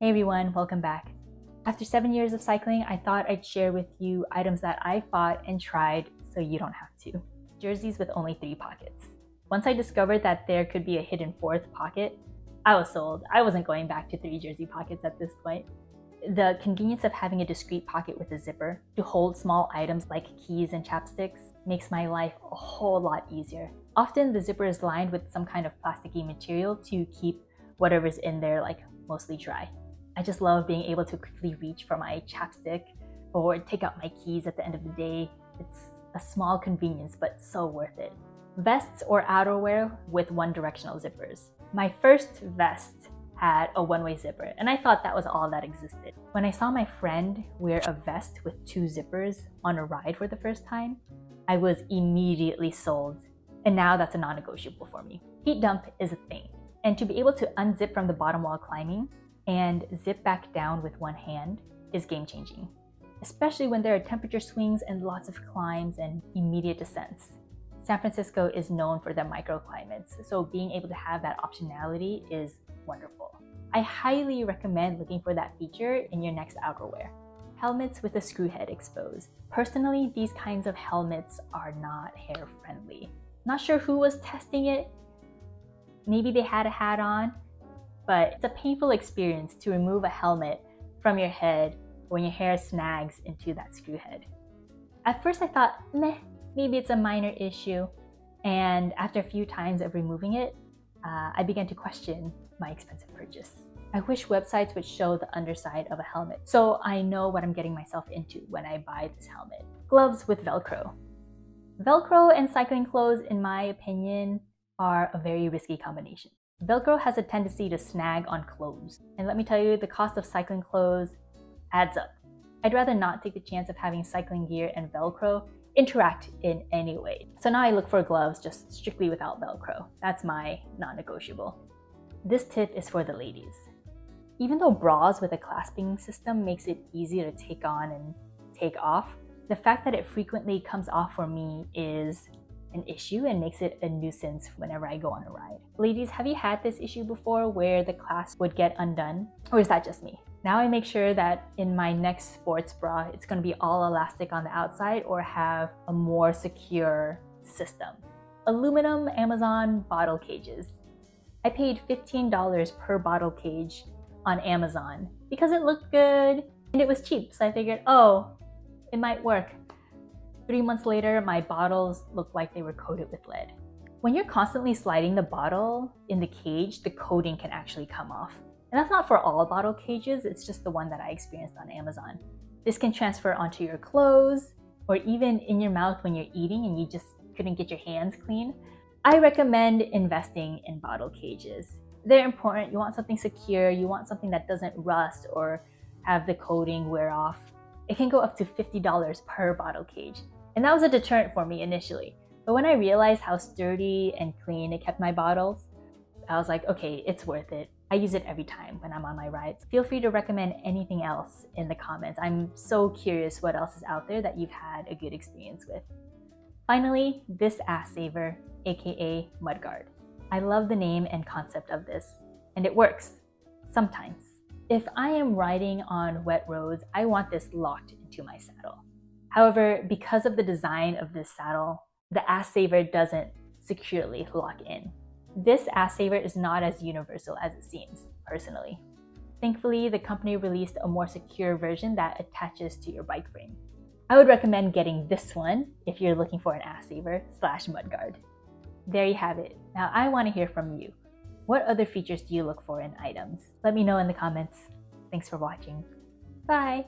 Hey everyone, welcome back. After 7 years of cycling, I thought I'd share with you items that I bought and tried so you don't have to. Jerseys with only 3 pockets. Once I discovered that there could be a hidden 4th pocket, I was sold. I wasn't going back to 3 jersey pockets at this point. The convenience of having a discreet pocket with a zipper to hold small items like keys and chapsticks makes my life a whole lot easier. Often the zipper is lined with some kind of plasticky material to keep whatever's in there mostly dry. I just love being able to quickly reach for my chapstick or take out my keys at the end of the day. It's a small convenience, but so worth it. Vests or outerwear with one directional zippers. My first vest had a one-way zipper, and I thought that was all that existed. When I saw my friend wear a vest with 2 zippers on a ride for the first time, I was immediately sold, and now that's a non-negotiable for me. Heat dump is a thing, and to be able to unzip from the bottom while climbing and zip back down with one hand is game-changing, especially when there are temperature swings and lots of climbs and immediate descents. San Francisco is known for their microclimates, so being able to have that optionality is wonderful. I highly recommend looking for that feature in your next outerwear. Helmets with a screw head exposed. Personally, these kinds of helmets are not hair-friendly. Not sure who was testing it. Maybe they had a hat on, but it's a painful experience to remove a helmet from your head when your hair snags into that screw head. At first I thought, maybe it's a minor issue, and after a few times of removing it, I began to question my expensive purchase. I wish websites would show the underside of a helmet so I know what I'm getting myself into when I buy this helmet. Gloves with Velcro. Velcro and cycling clothes, in my opinion, are a very risky combination. Velcro has a tendency to snag on clothes, and let me tell you, the cost of cycling clothes adds up. I'd rather not take the chance of having cycling gear and Velcro interact in any way. So now I look for gloves just strictly without Velcro. That's my non-negotiable. This tip is for the ladies. Even though bras with a clasping system makes it easy to take on and take off, the fact that it frequently comes off for me is an issue and makes it a nuisance whenever I go on a ride. Ladies, have you had this issue before where the clasp would get undone? Or is that just me? Now I make sure that in my next sports bra, it's going to be all elastic on the outside or have a more secure system. Aluminum Amazon bottle cages. I paid $15 per bottle cage on Amazon because it looked good and it was cheap. So I figured, oh, it might work. 3 months later, my bottles looked like they were coated with lead. When you're constantly sliding the bottle in the cage, the coating can actually come off. And that's not for all bottle cages, it's just the one that I experienced on Amazon. This can transfer onto your clothes or even in your mouth when you're eating and you just couldn't get your hands clean. I recommend investing in bottle cages. They're important. You want something secure, you want something that doesn't rust or have the coating wear off. It can go up to $50 per bottle cage. And that was a deterrent for me initially. But when I realized how sturdy and clean it kept my bottles, I was like, okay, it's worth it. I use it every time when I'm on my rides. Feel free to recommend anything else in the comments. I'm so curious what else is out there that you've had a good experience with. Finally, this ass saver, aka mudguard. I love the name and concept of this, and it works sometimes. If I am riding on wet roads, I want this locked into my saddle. However, because of the design of this saddle, the ass saver doesn't securely lock in. This ass saver is not as universal as it seems, personally. Thankfully, the company released a more secure version that attaches to your bike frame. I would recommend getting this one if you're looking for an ass saver / mudguard. There you have it. Now I want to hear from you. What other features do you look for in items? Let me know in the comments. Thanks for watching. Bye!